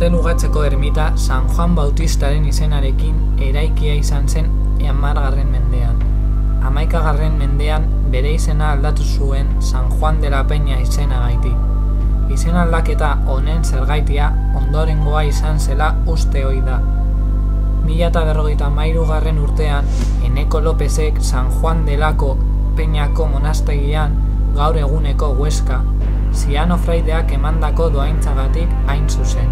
Gaztelugatzeko ermita San Juan Bautistaren izenarekin eraikia izan zen 10. mendean. 11. mendean bere izena aldatu zuen San Juan de la Peña izenagatik. Izen aldaketa honen zergaitia ondorengoa izan zela uste ohi da. 1053. urtean Eneko Lopezek San Juan de la Peñako monastegian, gaur eguneko Huesca, Ziano fraideak emandako dohaintzagatik hain zuzen.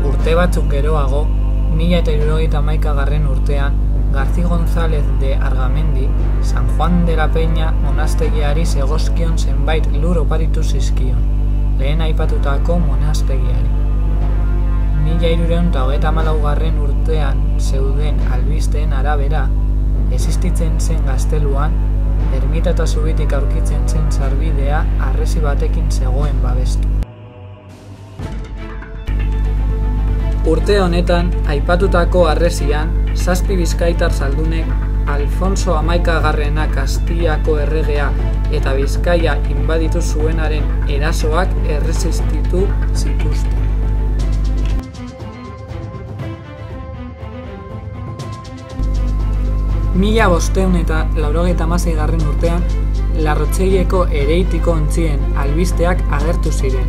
Urte batzuk geroago, 1071. urtean, Garci González de Argamendi, San Juan de la Peña monastegiari zegozkion zenbait lur oparitu zizkion, lehen aipatutako monastegiari. 1334. urtean zeuden albisteen arabera, existitzen zen gazteluan, ermita eta zubitik aurkitzen zen sarbidea harresi batekin zegoen babestu. Urte honetan, aipatutako harresian, 7 bizkaitar zaldunek Alfonso 11. Kastiako erregea eta Bizkaia inbaditu zuenaren erasoak erresistitu zituzten. Mila 586. urtean, Larrotxeileko Ereitiko ontzien albisteak agertu ziren.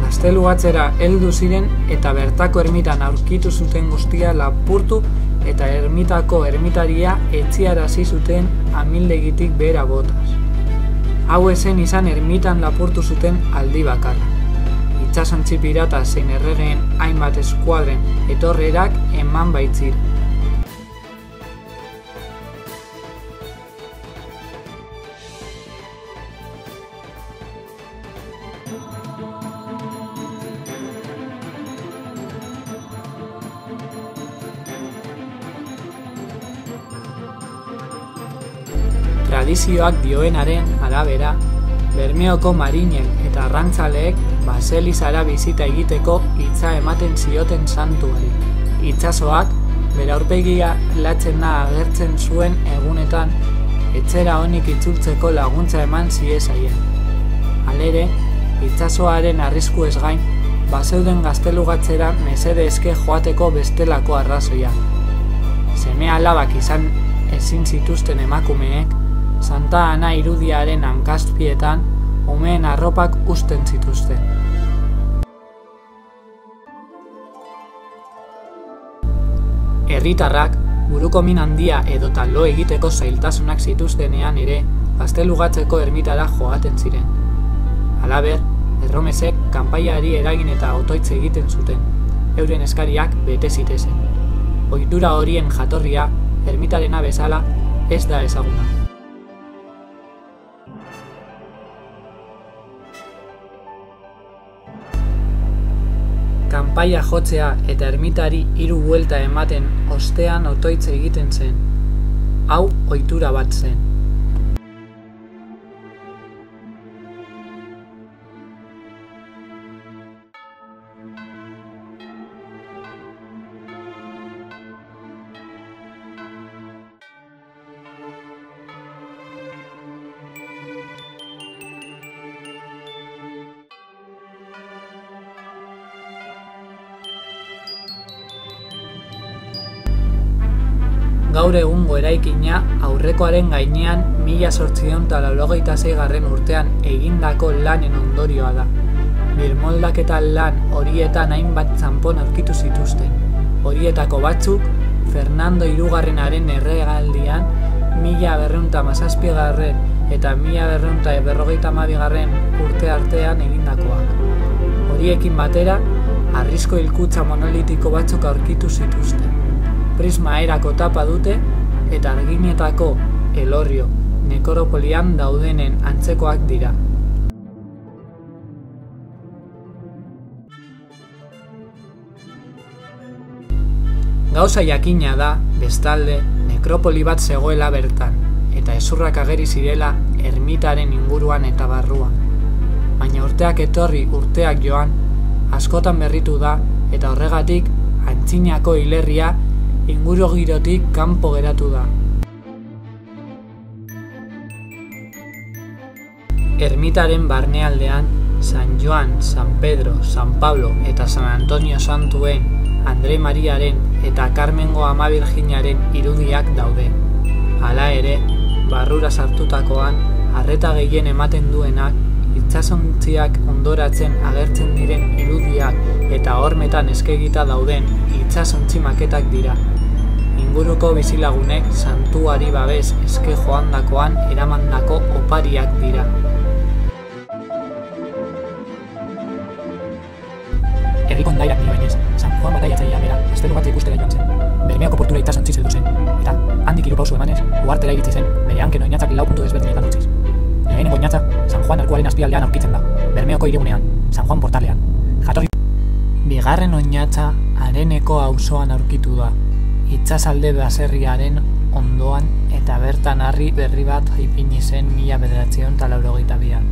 Gaztelugatzera heldu ziren eta bertako ermitan aurkitu zuten guztia lapurtu eta ermitako ermitaria etziarazi zuten amildegitik behera botaz. Hau ezen izan ermitan lapurtu zuten aldi bakarra. Itsasontzi pirata zein erregeen hainbat eskuadren etorrerak eman baitzira. Tradizioak dioenaren arabera, Bermeoko marinek eta arrantzaleek baselizara bizita egiteko hitza ematen zioten santuari. Itsasoak, bere aurpegia latzena agertzen zuen egunetan, etxera onik itzultzeko laguntza eman ziezaien. Halere, itsasoaren arriskuez gain, bazeuden gaztelugatzera mesede eske joateko bestelako arrazoia. Seme alabak izan ezin zituzten emakumeek, Santa Ana irudiaren hankazpietan umeen arropak uzten zituzten. Herritarrak buruko min handia edota lo egiteko zailtasunak zituztenean ere Gaztelugatzeko ermitara joaten ziren. Halaber, erromesek kanpaiari eragin eta otoitz egiten zuten, euren eskariak bete zitezen. Ohitura horien jatorria, ermitarena bezala, ez da ezaguna. Kanpaia jotzea eta ermitari 3 buelta ematen ostean otoitz egiten zen. Hau ohitura bat zen. Gaur egungo eraikina aurrekoaren gainean 1886. urtean egindako lanen ondorioa da. Birmoldaketa lan horietan hainbat zanpon aurkitu zituzten. Horietako batzuk, Fernando III.aren erregaldian 1217. eta 1252. urte artean egindakoak. Horiekin batera, harrizko hilkutza monolitiko batzuk aurkitu zituzten. Prisma erako tapa dute eta arginetako elorrio nekropolian daudenen antzekoak dira. Gauza jakina da, bestalde, nekropoli bat zegoela bertan, eta hezurrak ageri zirela ermitaren inguruan eta barruan. Baina urteak etorri urteak joan, askotan berritu da, eta horregatik antzinako hilerria inguru girotik kanpo geratu da. Ermitaren barnealdean San Joan, San Pedro, San Pablo eta San Antonio santuen, Andre Mariaren eta Carmengo Ama Birjinaren irudiak daude. Hala ere, barrura sartutakoan, arreta gehien ematen duenak, itsasontziak ondoratzen agertzen diren irudiak eta hormetan eskegita dauden itsasontzi maketak dira. Inguruko bizilagunek santuari babes eske joandakoan eramandako opariak dira. Herriko ondairak nire bainez, San Juan bataiatzailea bera, gaztelu bat ikustera joan zen. Bermeoko portura itsasontziz heldu zen, eta handik 3 pauso emanez, uhartera iritsi zen, bere hanken oinatzak 4 puntu desberdinetan utziz. Lehenengo oinatza, San Juan arkuaren azpialdean aurkitzen da, Bermeoko hirigunean, San Juan portalean. Bigarren oinatza Areneko auzoan aurkitu da, itsasalde baserriaren ondoan eta bertan harri berri bat ipini zen 1982an.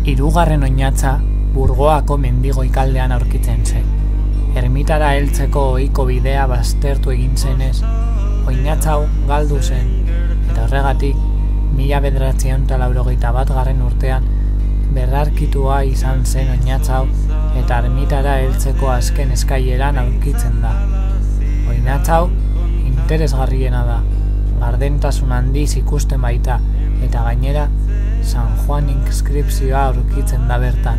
Hirugarren oinatza Burgoako mendigoikaldean aurkitzen zen. Ermitara heltzeko ohiko bidea baztertu egin zenez, oinatza hau galdu zen, eta horregatik 1981 urtean berrarkitua izan zen oinatza hau eta ermitara heltzeko azken eskaileran aurkitzen da. Oinatza hau interesgarriena da, gardentasun handiz ikusten baita eta gainera San Juan inskripzioa aurkitzen da bertan.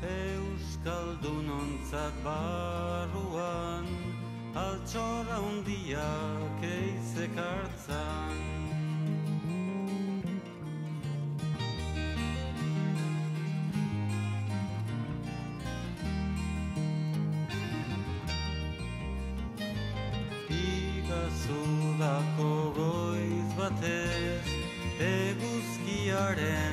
Euskaldunontzat barruan altxorra hundiak eizek hartzan. Igazudako goiz batez eguzkiaren